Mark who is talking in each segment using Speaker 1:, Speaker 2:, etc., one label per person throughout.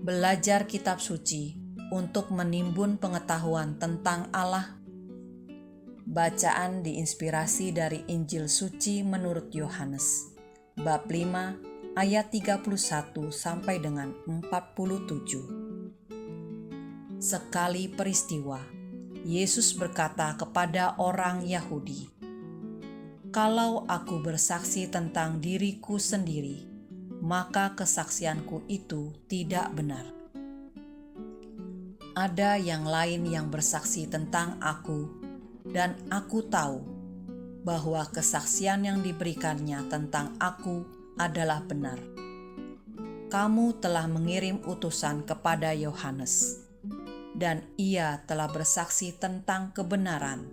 Speaker 1: belajar kitab suci untuk menimbun pengetahuan tentang Allah. Bacaan diinspirasi dari Injil Suci menurut Yohanes, bab 5 ayat 31 sampai dengan 47. Sekali peristiwa, Yesus berkata kepada orang Yahudi, "Kalau aku bersaksi tentang diriku sendiri, maka kesaksianku itu tidak benar. Ada yang lain yang bersaksi tentang aku, dan aku tahu bahwa kesaksian yang diberikannya tentang aku adalah benar. Kamu telah mengirim utusan kepada Yohanes, dan ia telah bersaksi tentang kebenaran.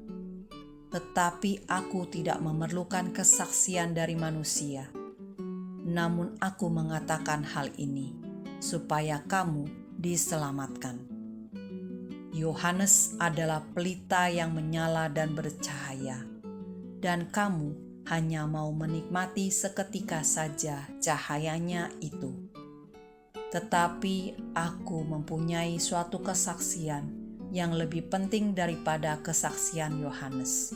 Speaker 1: Tetapi aku tidak memerlukan kesaksian dari manusia. Namun aku mengatakan hal ini, supaya kamu diselamatkan. Yohanes adalah pelita yang menyala dan bercahaya, dan kamu hanya mau menikmati seketika saja cahayanya itu. Tetapi aku mempunyai suatu kesaksian yang lebih penting daripada kesaksian Yohanes,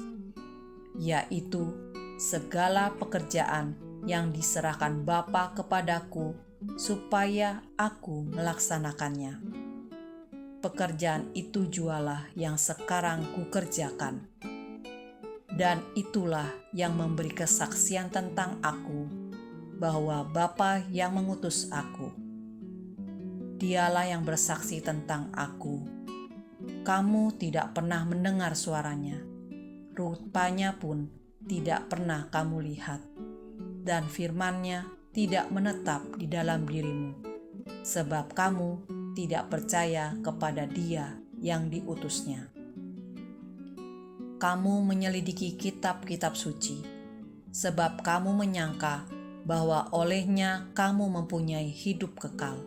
Speaker 1: yaitu segala pekerjaan yang diserahkan Bapa kepadaku supaya aku melaksanakannya. Pekerjaan itu jualah yang sekarang kukerjakan, dan itulah yang memberi kesaksian tentang aku, bahwa Bapa yang mengutus aku. Dialah yang bersaksi tentang aku. Kamu tidak pernah mendengar suaranya, rupanya pun tidak pernah kamu lihat, dan firman-Nya tidak menetap di dalam dirimu, sebab kamu tidak percaya kepada Dia yang diutusnya. Kamu menyelidiki kitab-kitab suci, sebab kamu menyangka bahwa olehnya kamu mempunyai hidup kekal.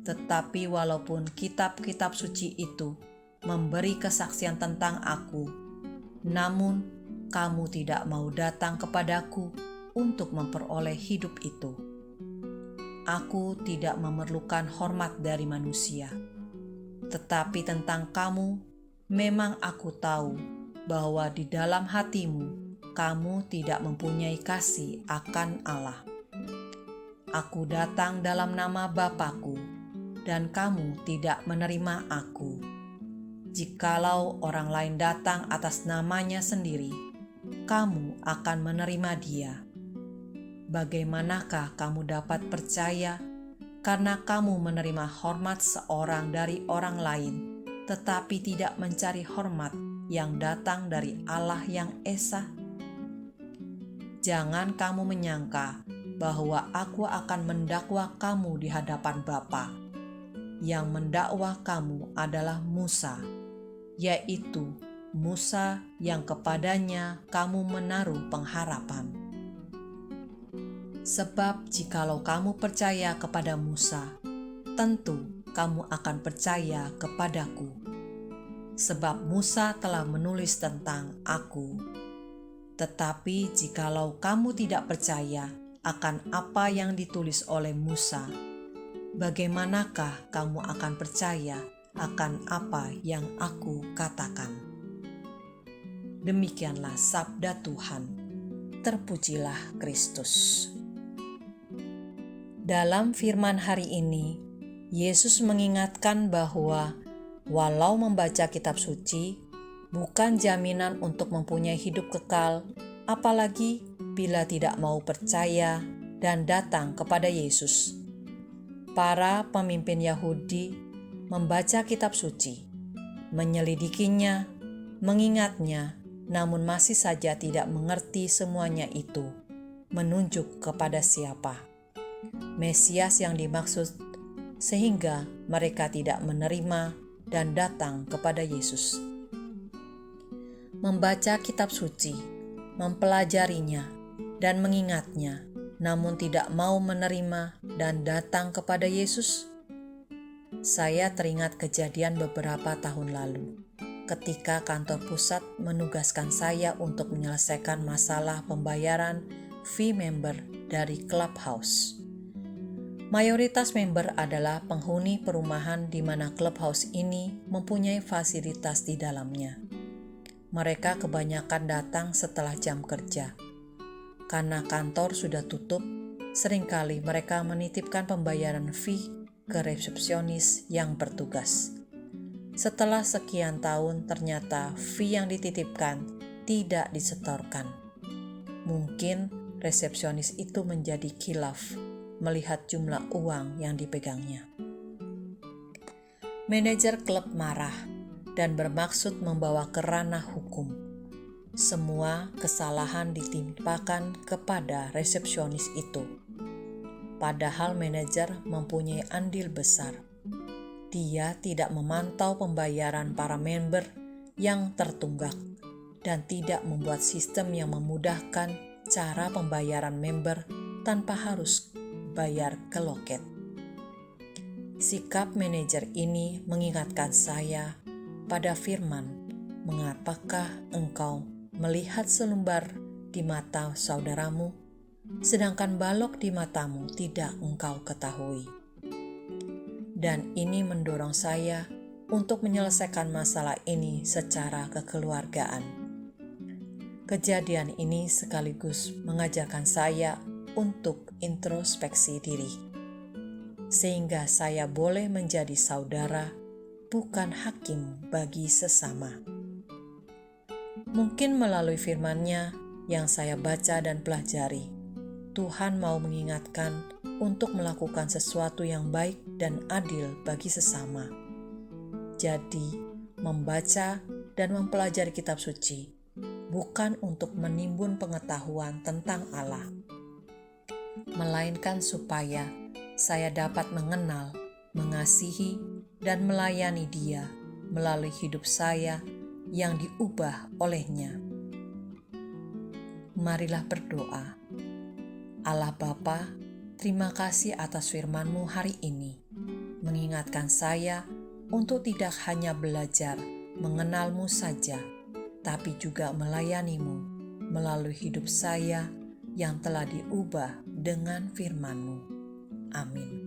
Speaker 1: Tetapi walaupun kitab-kitab suci itu memberi kesaksian tentang aku, namun kamu tidak mau datang kepadaku untuk memperoleh hidup itu. Aku tidak memerlukan hormat dari manusia. Tetapi tentang kamu, memang aku tahu bahwa di dalam hatimu, kamu tidak mempunyai kasih akan Allah. Aku datang dalam nama Bapa-Ku, dan kamu tidak menerima aku. Jikalau orang lain datang atas namanya sendiri, kamu akan menerima dia. Bagaimanakah kamu dapat percaya karena kamu menerima hormat seorang dari orang lain, tetapi tidak mencari hormat yang datang dari Allah yang esa? Jangan kamu menyangka bahwa aku akan mendakwa kamu di hadapan Bapa. Yang mendakwa kamu adalah Musa, yaitu Musa yang kepadanya kamu menaruh pengharapan. Sebab jikalau kamu percaya kepada Musa, tentu kamu akan percaya kepadaku. Sebab Musa telah menulis tentang aku. Tetapi jikalau kamu tidak percaya akan apa yang ditulis oleh Musa, bagaimanakah kamu akan percaya akan apa yang aku katakan? Demikianlah sabda Tuhan. Terpujilah Kristus. Dalam firman hari ini, Yesus mengingatkan bahwa walau membaca kitab suci bukan jaminan untuk mempunyai hidup kekal, apalagi bila tidak mau percaya dan datang kepada Yesus. Para pemimpin Yahudi membaca kitab suci, menyelidikinya, mengingatnya, namun masih saja tidak mengerti semuanya itu menunjuk kepada siapa Mesias yang dimaksud, sehingga mereka tidak menerima dan datang kepada Yesus. Membaca kitab suci, mempelajarinya, dan mengingatnya, namun tidak mau menerima dan datang kepada Yesus. Saya teringat kejadian beberapa tahun lalu, ketika kantor pusat menugaskan saya untuk menyelesaikan masalah pembayaran fee member dari Clubhouse. Mayoritas member adalah penghuni perumahan di mana clubhouse ini mempunyai fasilitas di dalamnya. Mereka kebanyakan datang setelah jam kerja. Karena kantor sudah tutup, seringkali mereka menitipkan pembayaran fee ke resepsionis yang bertugas. Setelah sekian tahun, ternyata fee yang dititipkan tidak disetorkan. Mungkin resepsionis itu menjadi khilaf melihat jumlah uang yang dipegangnya. Manajer klub marah dan bermaksud membawa ke ranah hukum. Semua kesalahan ditimpakan kepada resepsionis itu. Padahal manajer mempunyai andil besar. Dia tidak memantau pembayaran para member yang tertunggak dan tidak membuat sistem yang memudahkan cara pembayaran member tanpa harus bayar ke loket. Sikap manajer ini mengingatkan saya pada firman, "Mengapakah engkau melihat selembar di mata saudaramu, sedangkan balok di matamu tidak engkau ketahui?" Dan ini mendorong saya untuk menyelesaikan masalah ini secara kekeluargaan. Kejadian ini sekaligus mengajarkan saya untuk introspeksi diri, sehingga saya boleh menjadi saudara, bukan hakim bagi sesama. Mungkin melalui firman-Nya yang saya baca dan pelajari, Tuhan mau mengingatkan untuk melakukan sesuatu yang baik dan adil bagi sesama. Jadi, membaca dan mempelajari kitab suci bukan untuk menimbun pengetahuan tentang Allah, melainkan supaya saya dapat mengenal, mengasihi, dan melayani Dia melalui hidup saya yang diubah oleh-Nya. Marilah berdoa. Allah Bapa, terima kasih atas firman-Mu hari ini, mengingatkan saya untuk tidak hanya belajar mengenal-Mu saja, tapi juga melayani-Mu melalui hidup saya yang telah diubah dengan firman-Mu. Amin.